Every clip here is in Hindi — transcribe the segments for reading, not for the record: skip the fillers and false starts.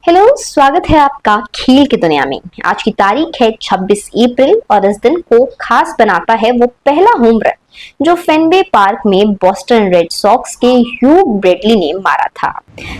हेलो, स्वागत है आपका खेल की दुनिया में। आज की तारीख है 26 अप्रैल और इस दिन को खास बनाता है वो पहला होम रन जो फेनवे पार्क में बॉस्टन रेड सॉक्स के ह्यू ब्रेडली ने मारा था।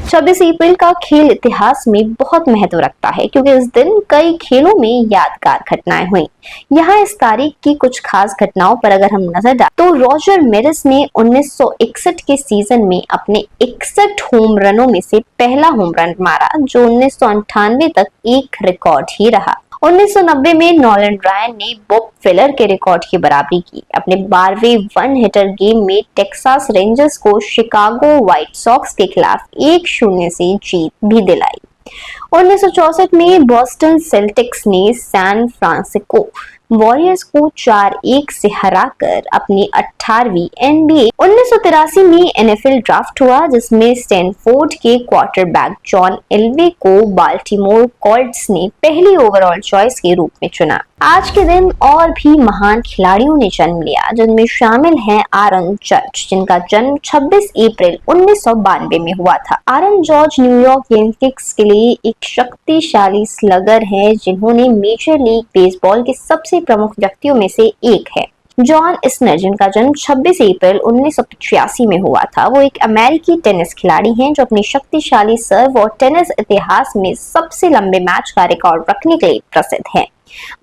26 अप्रैल का खेल इतिहास में बहुत महत्व रखता है क्योंकि इस दिन कई खेलों में यादगार घटनाएं हुई। यहाँ इस तारीख की कुछ खास घटनाओं पर अगर हम नजर डालें तो रॉजर मेरिस ने 1961 के सीजन में अपने 61 होम रनों में से पहला होम रन मारा जो 1998 तक एक रिकॉर्ड ही रहा। 1990 में नॉलन रायन ने बॉब फिलर के रिकॉर्ड की बराबरी की। अपने 12वें वन हिटर गेम में टेक्सास रेंजर्स को शिकागो व्हाइट सॉक्स के खिलाफ 1-0 से जीत भी दिलाई। 1964 में बॉस्टन सेल्टिक्स ने सैन फ्रांसिस्को वॉरियर्स को 4-1 से हराकर अपनी 18वीं NBA। 1983 में NFL ड्राफ्ट हुआ जिसमें स्टैनफोर्ड के क्वार्टरबैक जॉन एल्वे को बाल्टीमोर कॉल्ट्स ने पहली ओवरऑल चॉइस के रूप में चुना। आज के दिन और भी महान खिलाड़ियों ने जन्म लिया जिनमें शामिल हैं आरन जज जिनका जन्म 26 अप्रैल 1992 में हुआ था। आरन जॉर्ज न्यूयॉर्क यांकीज के लिए एक शक्तिशाली स्लगर है जिन्होंने मेजर लीग बेसबॉल के सबसे प्रमुख व्यक्तियों में से एक है। जॉन इस्नर जिनका जन्म 26 अप्रैल 1985 में हुआ था वो एक अमेरिकी टेनिस खिलाड़ी हैं जो अपनी शक्तिशाली सर्व और टेनिस इतिहास में सबसे लंबे मैच का रिकॉर्ड रखने के लिए प्रसिद्ध हैं।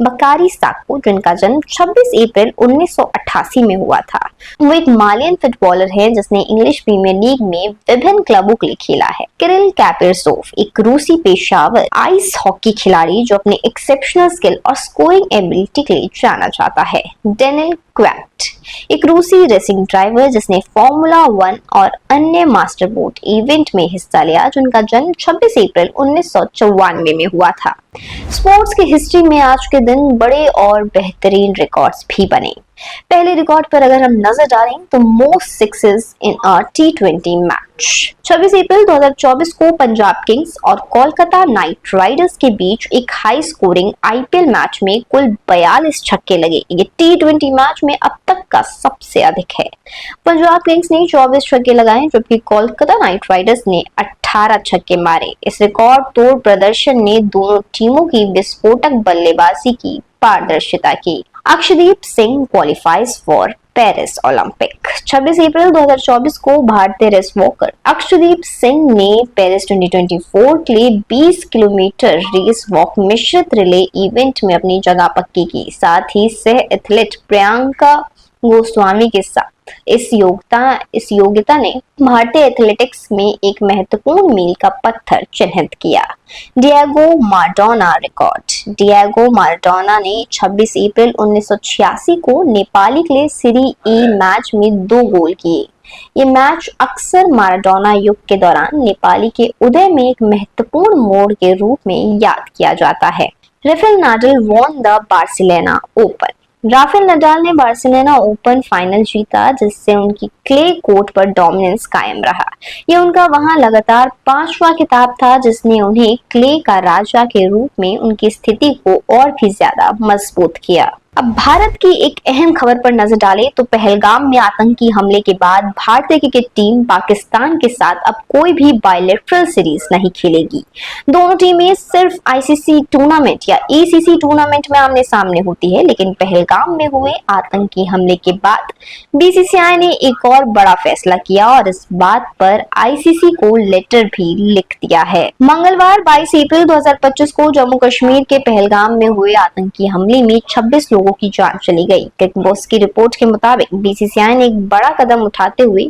बकारी साको जिनका जन्म 26 अप्रैल 1988 में हुआ था वो एक मालियन फुटबॉलर है जिसने इंग्लिश प्रीमियर लीग में विभिन्न क्लबों के लिए खेला है। किरिल कैपेरसोव एक रूसी पेशावर आइस हॉकी खिलाड़ी जो अपने एक्सेप्शनल स्किल और स्कोरिंग एबिलिटी के लिए जाना जाता है। डेनिल क्वेट एक रूसी रेसिंग ड्राइवर जिसने फॉर्मूला 1 और अन्य मास्टर बोट इवेंट में हिस्सा लिया जिनका जन्म 26 अप्रैल 1994 में हुआ था। स्पोर्ट्स की हिस्ट्री में आज के दिन बड़े और बेहतरीन रिकॉर्ड्स भी बने। पहले रिकॉर्ड पर अगर हम नजर डालें तो most sixes in a T20 match. 26 अप्रैल 2024 को पंजाब किंग्स और कोलकाता नाइट राइडर्स के बीच एक हाई स्कोरिंग IPL मैच में कुल 42 छक्के लगे। ये T20 मैच में अब तक का सबसे अधिक है। पंजाब किंग्स ने 24 छक्के लगाए जबकि कोलकाता नाइट राइडर्स ने 18 छक्के मारे। इस रिकॉर्ड तोड़ प्रदर्शन ने दोनों टीमों की विस्फोटक बल्लेबाजी की पारदर्शिता की। Akshdeep Singh qualifies for Paris Olympic. 26 अप्रैल 2024 को भारतीय रेस वॉकर अक्षदीप सिंह ने पेरिस 2024 के लिए 20 किलोमीटर रेस वॉक मिश्रित रिले इवेंट में अपनी जगह पक्की की। साथ ही सह एथलीट प्रियंका गोस्वामी के साथ इस योग्यता ने भारतीय एथलेटिक्स में एक महत्वपूर्ण मील का पत्थर चिन्हित किया। Diego Maradona record. Diego Maradona ने 26 अप्रैल 1986 को नेपाली के लिए सीरी ए मैच में 2 गोल किए। ये मैच अक्सर माराडोना युग के दौरान नेपाली के उदय में एक महत्वपूर्ण मोड़ के रूप में याद किया जाता है। Rafale Nadal won the Barcelona open. Rafael Nadal ने बार्सिलोना ओपन फाइनल जीता जिससे उनकी क्ले कोर्ट पर डोमिनेंस कायम रहा। यह उनका वहां लगातार 5वां खिताब था जिसने उन्हें क्ले का राजा के रूप में उनकी स्थिति को और भी ज्यादा मजबूत किया। अब भारत की एक अहम खबर पर नजर डालें तो पहलगाम में आतंकी हमले के बाद भारतीय क्रिकेट टीम पाकिस्तान के साथ अब कोई भी बायलैटरल सीरीज नहीं खेलेगी। दोनों टीमें सिर्फ ICC टूर्नामेंट या ACC टूर्नामेंट में आमने सामने होती है, लेकिन पहलगाम में हुए आतंकी हमले के बाद BCCI ने एक और बड़ा फैसला किया और इस बात पर ICC को लेटर भी लिख दिया है। मंगलवार 22 अप्रैल 2025 को जम्मू कश्मीर के पहलगाम में हुए आतंकी हमले में 26 लोगों की जान चली गई। किकबॉक्स की रिपोर्ट के मुताबिक BCCI ने एक बड़ा कदम उठाते हुए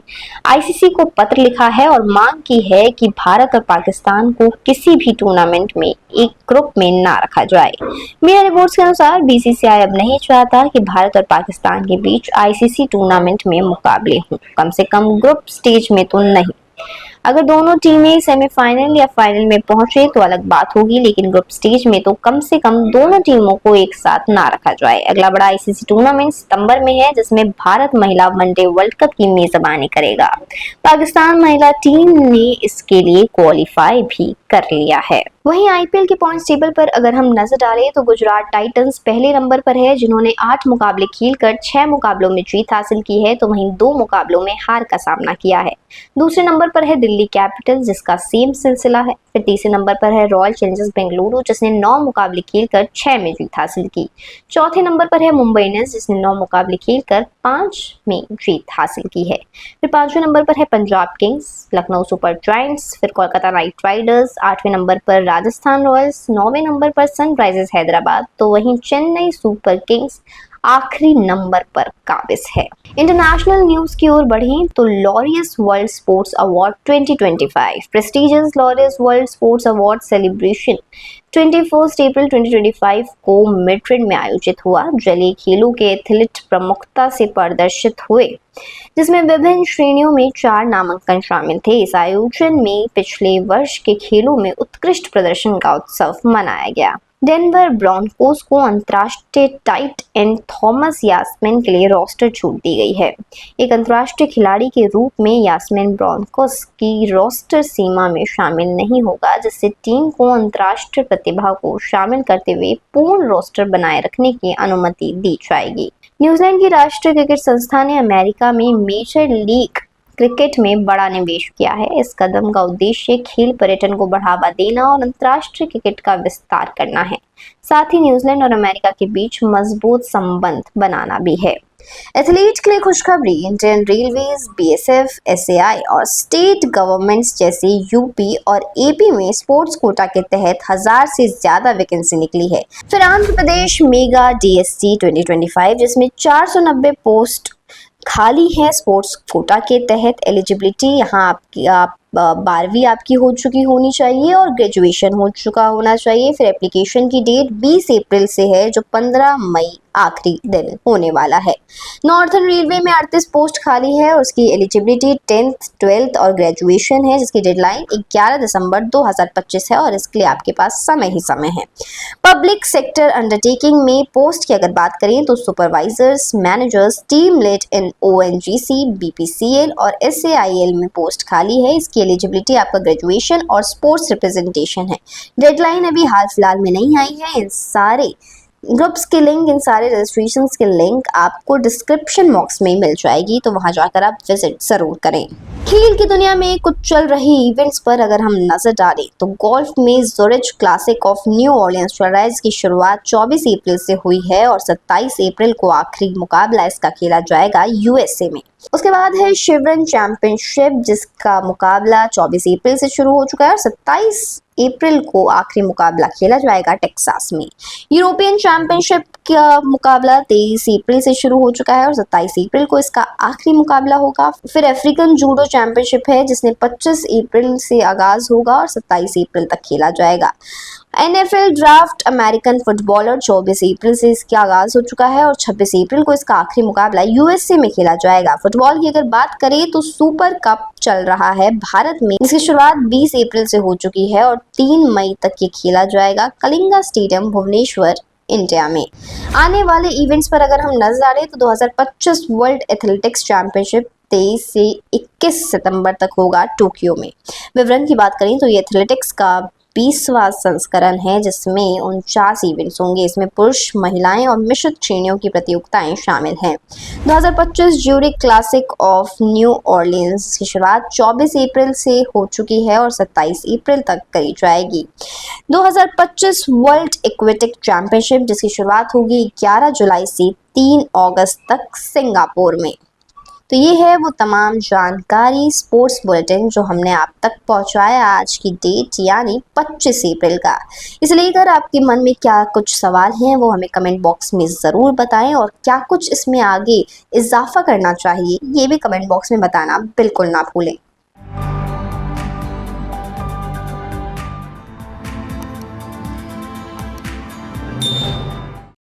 ICC को पत्र लिखा है और मांग की है कि भारत और पाकिस्तान को किसी भी टूर्नामेंट में एक ग्रुप में ना रखा जाए। मीडिया रिपोर्ट्स के अनुसार BCCI अब नहीं चाहता कि भारत और पाकिस्तान के बीच ICC टूर्नामेंट में मुकाबले हों, कम से कम ग्रुप स्टेज में तो नहीं। अगर दोनों टीमें सेमीफाइनल या फाइनल में पहुंचे तो अलग बात होगी, लेकिन ग्रुप स्टेज में तो कम से कम दोनों टीमों को एक साथ ना रखा जाए। अगला बड़ा ICC टूर्नामेंट सितंबर में है जिसमें भारत महिला वनडे वर्ल्ड कप की मेजबानी करेगा। पाकिस्तान महिला टीम ने इसके लिए क्वालिफाई भी कर लिया है। वहीं IPL के पॉइंट्स टेबल पर अगर हम नजर डालें तो गुजरात टाइटंस पहले नंबर पर है जिन्होंने 8 मुकाबले खेलकर 6 मुकाबलों में जीत हासिल की है, तो वहीं 2 मुकाबलों में हार का सामना किया है। दूसरे नंबर पर है दिल्ली दिल्ली कैपिटल्स जिसका सेम सिलसिला है। फिर तीसरे नंबर पर है रॉयल चैलेंजर्स बेंगलुरु जिसने 9 मुकाबले खेलकर 6 में जीत हासिल की। चौथे नंबर पर है मुंबई इंडियंस जिसने 9 मुकाबले खेलकर 5 में जीत हासिल की है। फिर पांचवें नंबर पर है Punjab Kings, Lucknow super giants, फिर कोलकाता नाइट राइडर्स। आठवें नंबर पर राजस्थान रॉयल्स, 9वें नंबर पर सनराइजर्स हैदराबाद, तो वहीं चेन्नई सुपर किंग्स आखिरी नंबर पर काबिज है। इंटरनेशनल न्यूज की ओर बढ़ें तो Laureus world sports award 2025 prestigious Laureus world sports award celebration 21 अप्रैल 2025 को मैड्रिड में आयोजित हुआ। जलीय खेलों के एथलीट प्रमुखता से प्रदर्शित हुए जिसमें विभिन्न श्रेणियों में 4 नामांकन शामिल थे। इस आयोजन में पिछले वर्ष के खेलों में उत्कृष्ट प्रदर्शन का उत्सव मनाया गया। डेनवर ब्रॉन्कोस को अंतर्राष्ट्रीय टाइट एंड थॉमस यास्मिन के लिए रोस्टर छूट दी गई है। एक अंतर्राष्ट्रीय खिलाड़ी के रूप में यास्मिन ब्रॉन्कोस की रोस्टर सीमा में शामिल नहीं होगा, जिससे टीम को अंतर्राष्ट्रीय प्रतिभा को शामिल करते हुए पूर्ण रोस्टर बनाए रखने की अनुमति दी जाएगी। न्यूजीलैंड की राष्ट्रीय क्रिकेट संस्था ने अमेरिका में मेजर लीग क्रिकेट में बड़ा निवेश किया है। इस कदम का उद्देश्य खेल पर्यटन को बढ़ावा देना और अंतर्राष्ट्रीय क्रिकेट का विस्तार करना है। साथ ही न्यूजीलैंड और अमेरिका के बीच मजबूत संबंध बनाना भी है। एथलीट के लिए खुशखबरी, इंडियन रेलवेज, बीएसएफ, एसएआई और स्टेट गवर्नमेंट्स जैसे यूपी और एपी में स्पोर्ट्स कोटा के तहत 1000 से ज्यादा वैकेंसी निकली है। फिर आंध्र प्रदेश मेगा डीएससी 2025 जिसमें 490 पोस्ट खाली है स्पोर्ट्स कोटा के तहत। एलिजिबिलिटी यहाँ आप 12वीं आपकी हो चुकी होनी चाहिए और ग्रेजुएशन हो चुका होना चाहिए। फिर एप्लीकेशन की डेट 20 अप्रैल से है जो 15 मई आखिरी दिन होने वाला है। नॉर्थर्न रेलवे में 38 पोस्ट खाली है और उसकी एलिजिबिलिटी 10th 12th और ग्रेजुएशन है जिसकी डेडलाइन 11 दिसंबर 2025 है और इसके लिए आपके पास समय ही समय है। पब्लिक सेक्टर अंडरटेकिंग में पोस्ट की अगर बात करें तो supervisors, managers, team lead in ONGC, BPCL और एसएआईएल में पोस्ट खाली है। इसकी एलिजिबिलिटी आपका ग्रेजुएशन और स्पोर्ट्स रिप्रेजेंटेशन है। डेडलाइन अभी हाल फिलहाल में नहीं आई है। इन सारे ग्रुप्स के लिंक, इन सारे रजिस्ट्रेशन के लिंक आपको डिस्क्रिप्शन बॉक्स में मिल जाएगी, तो वहां जाकर आप विजिट जरूर करें। खेल की दुनिया में कुछ चल रही इवेंट्स पर अगर हम नजर डालें तो गोल्फ में ज़ुरिच क्लासिक ऑफ न्यू ऑर्लियंस चल रहा है। इसकी शुरुआत 24 अप्रैल से हुई है और 27 अप्रैल को आखिरी मुकाबला इसका खेला जाएगा यूएसए में। उसके बाद है शेवरन चैंपियनशिप जिसका मुकाबला 24 अप्रैल से शुरू हो चुका है और 27 अप्रैल को आखिरी मुकाबला खेला जाएगा टेक्सास में। यूरोपियन चैंपियनशिप का मुकाबला 23 अप्रैल से शुरू हो चुका है और 27 अप्रैल को इसका आखिरी मुकाबला होगा। फिर अफ्रीकन जूडो चैंपियनशिप है जिसने 25 अप्रैल से आगाज होगा और 27 अप्रैल तक खेला जाएगा। NFL ड्राफ्ट अमेरिकन फुटबॉलर 24 अप्रैल से इसका आगाज हो चुका है और 26 अप्रैल को इसका आखिरी मुकाबला यूएसए में खेला जाएगा। फुटबॉल की अगर बात करें तो सुपर कप चल रहा है भारत में, जिसकी शुरुआत 20 अप्रैल से हो चुकी है और 3 मई तक ये खेला जाएगा कलिंगा स्टेडियम भुवनेश्वर इंडिया में। आने वाले इवेंट्स पर अगर हम नजर डालें तो 2025 वर्ल्ड एथलेटिक्स चैंपियनशिप 23 से 21 सितंबर तक होगा टोक्यो में। विवरण की बात करें तो ये एथलेटिक्स का 20वां संस्करण है जिसमें 49 इवेंट्स होंगे। इसमें पुरुष, महिलाएं और मिश्रित श्रेणियों की प्रतियोगिताएं शामिल हैं। 2025 Zurich classic of new Orleans की शुरुआत 24 अप्रैल से हो चुकी है और 27 अप्रैल तक करी जाएगी। 2025 वर्ल्ड एक्वेटिक चैंपियनशिप जिसकी शुरुआत होगी 11 जुलाई से 3 अगस्त तक सिंगापुर में। तो ये है वो तमाम जानकारी स्पोर्ट्स बुलेटिन जो हमने आप तक पहुंचाया आज की डेट यानी 25 अप्रैल का। इसे लेकर आपके मन में क्या कुछ सवाल हैं वो हमें कमेंट बॉक्स में ज़रूर बताएं और क्या कुछ इसमें आगे इजाफा करना चाहिए ये भी कमेंट बॉक्स में बताना बिल्कुल ना भूलें।